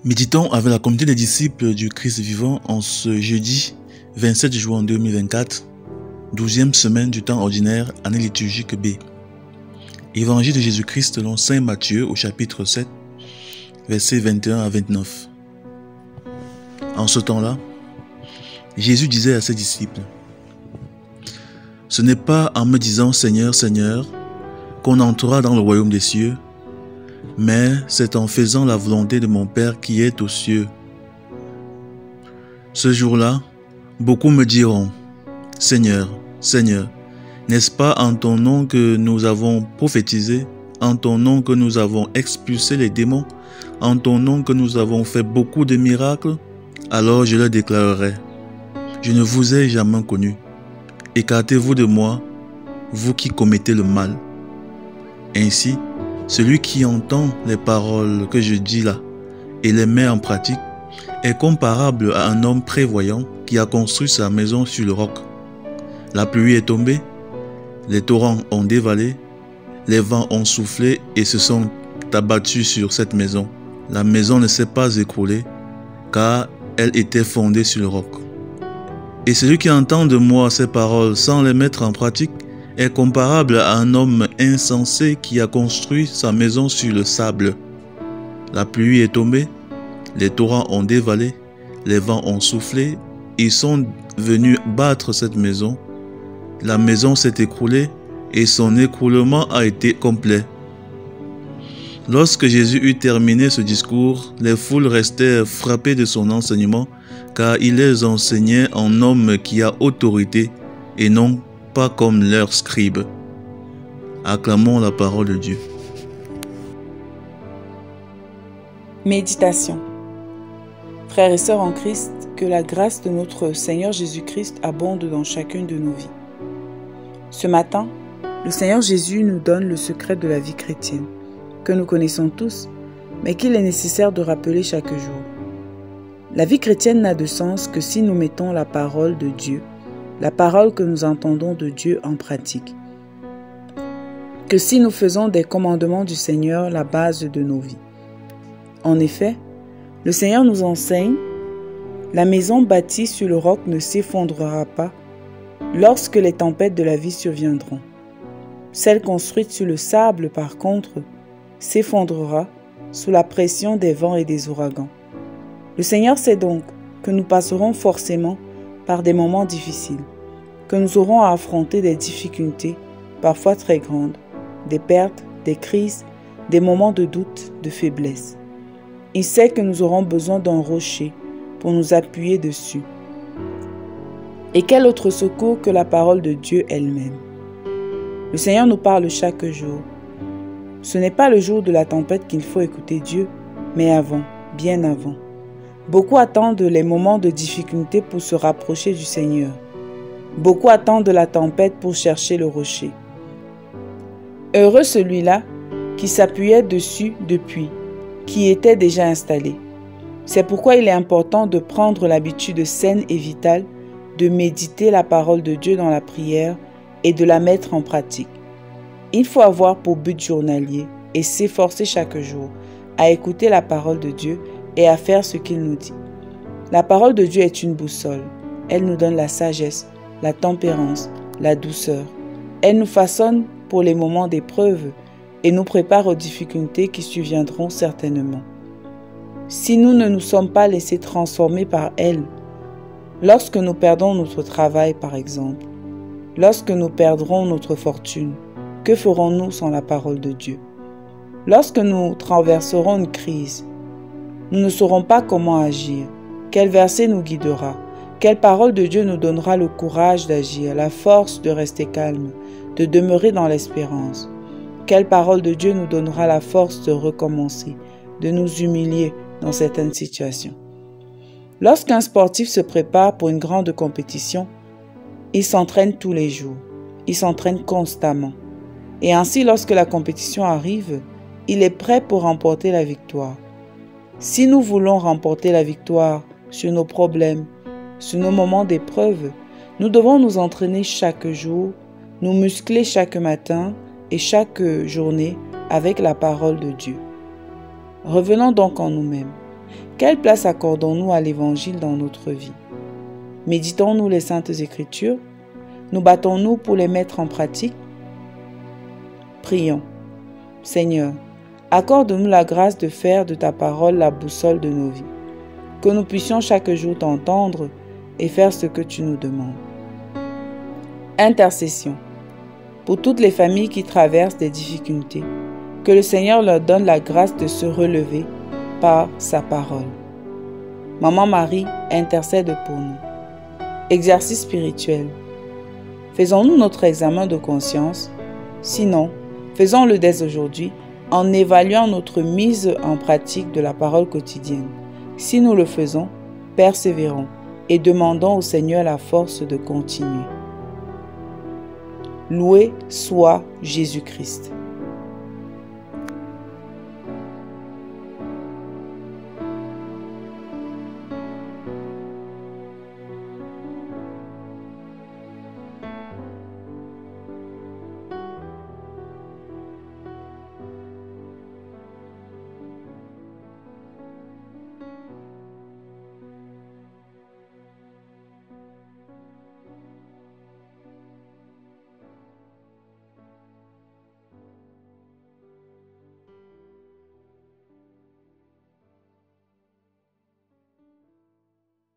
Méditons avec la communauté des disciples du Christ vivant en ce jeudi 27 juin 2024, 12e semaine du temps ordinaire, année liturgique B. Évangile de Jésus-Christ selon saint Matthieu au chapitre 7, versets 21 à 29. En ce temps-là, Jésus disait à ses disciples: « Ce n'est pas en me disant Seigneur, Seigneur, qu'on entrera dans le royaume des cieux, mais c'est en faisant la volonté de mon Père qui est aux cieux. Ce jour-là, beaucoup me diront, Seigneur, Seigneur, n'est-ce pas en ton nom que nous avons prophétisé, en ton nom que nous avons expulsé les démons, en ton nom que nous avons fait beaucoup de miracles? Alors je leur déclarerai, je ne vous ai jamais connu. Écartez-vous de moi, vous qui commettez le mal. Ainsi, celui qui entend les paroles que je dis là et les met en pratique est comparable à un homme prévoyant qui a construit sa maison sur le roc. La pluie est tombée, les torrents ont dévalé, les vents ont soufflé et se sont abattus sur cette maison. La maison ne s'est pas écroulée car elle était fondée sur le roc. Et celui qui entend de moi ces paroles sans les mettre en pratique est comparable à un homme insensé qui a construit sa maison sur le sable. La pluie est tombée, les torrents ont dévalé, les vents ont soufflé, ils sont venus battre cette maison. La maison s'est écroulée et son écroulement a été complet. Lorsque Jésus eut terminé ce discours, les foules restèrent frappées de son enseignement, car il les enseignait en homme qui a autorité et non pas comme leurs scribes. Acclamons la parole de Dieu. Méditation. Frères et sœurs en Christ, que la grâce de notre Seigneur Jésus-Christ abonde dans chacune de nos vies. Ce matin, le Seigneur Jésus nous donne le secret de la vie chrétienne, que nous connaissons tous, mais qu'il est nécessaire de rappeler chaque jour. La vie chrétienne n'a de sens que si nous mettons la parole de Dieu, la parole que nous entendons de Dieu en pratique. Que si nous faisons des commandements du Seigneur la base de nos vies. En effet, le Seigneur nous enseigne, la maison bâtie sur le roc ne s'effondrera pas lorsque les tempêtes de la vie surviendront. Celle construite sur le sable, par contre, s'effondrera sous la pression des vents et des ouragans. Le Seigneur sait donc que nous passerons forcément par des moments difficiles, que nous aurons à affronter des difficultés, parfois très grandes, des pertes, des crises, des moments de doute, de faiblesse. Il sait que nous aurons besoin d'un rocher pour nous appuyer dessus. Et quel autre secours que la parole de Dieu elle-même? Le Seigneur nous parle chaque jour. Ce n'est pas le jour de la tempête qu'il faut écouter Dieu, mais avant, bien avant. Beaucoup attendent les moments de difficulté pour se rapprocher du Seigneur. Beaucoup attendent la tempête pour chercher le rocher. Heureux celui-là qui s'appuyait dessus depuis, qui était déjà installé. C'est pourquoi il est important de prendre l'habitude saine et vitale de méditer la parole de Dieu dans la prière et de la mettre en pratique. Il faut avoir pour but journalier et s'efforcer chaque jour à écouter la parole de Dieu et à faire ce qu'il nous dit. La parole de Dieu est une boussole. Elle nous donne la sagesse, la tempérance, la douceur. Elle nous façonne pour les moments d'épreuve et nous prépare aux difficultés qui surviendront certainement. Si nous ne nous sommes pas laissés transformer par elle, lorsque nous perdons notre travail par exemple, lorsque nous perdrons notre fortune, que ferons-nous sans la parole de Dieu? Lorsque nous traverserons une crise, nous ne saurons pas comment agir. Quel verset nous guidera? Quelle parole de Dieu nous donnera le courage d'agir, la force de rester calme, de demeurer dans l'espérance? Quelle parole de Dieu nous donnera la force de recommencer, de nous humilier dans certaines situations? Lorsqu'un sportif se prépare pour une grande compétition, il s'entraîne tous les jours, il s'entraîne constamment. Et ainsi, lorsque la compétition arrive, il est prêt pour remporter la victoire. Si nous voulons remporter la victoire sur nos problèmes, sur nos moments d'épreuve, nous devons nous entraîner chaque jour, nous muscler chaque matin et chaque journée avec la parole de Dieu. Revenons donc en nous-mêmes. Quelle place accordons-nous à l'Évangile dans notre vie? Méditons-nous les Saintes Écritures? Nous battons-nous pour les mettre en pratique? Prions. Seigneur, accorde-nous la grâce de faire de ta parole la boussole de nos vies, que nous puissions chaque jour t'entendre et faire ce que tu nous demandes. Intercession. Pour toutes les familles qui traversent des difficultés, que le Seigneur leur donne la grâce de se relever par sa parole. Maman Marie, intercède pour nous. Exercice spirituel. Faisons-nous notre examen de conscience? Sinon, faisons-le dès aujourd'hui en évaluant notre mise en pratique de la parole quotidienne. Si nous le faisons, persévérons et demandons au Seigneur la force de continuer. Loué soit Jésus-Christ.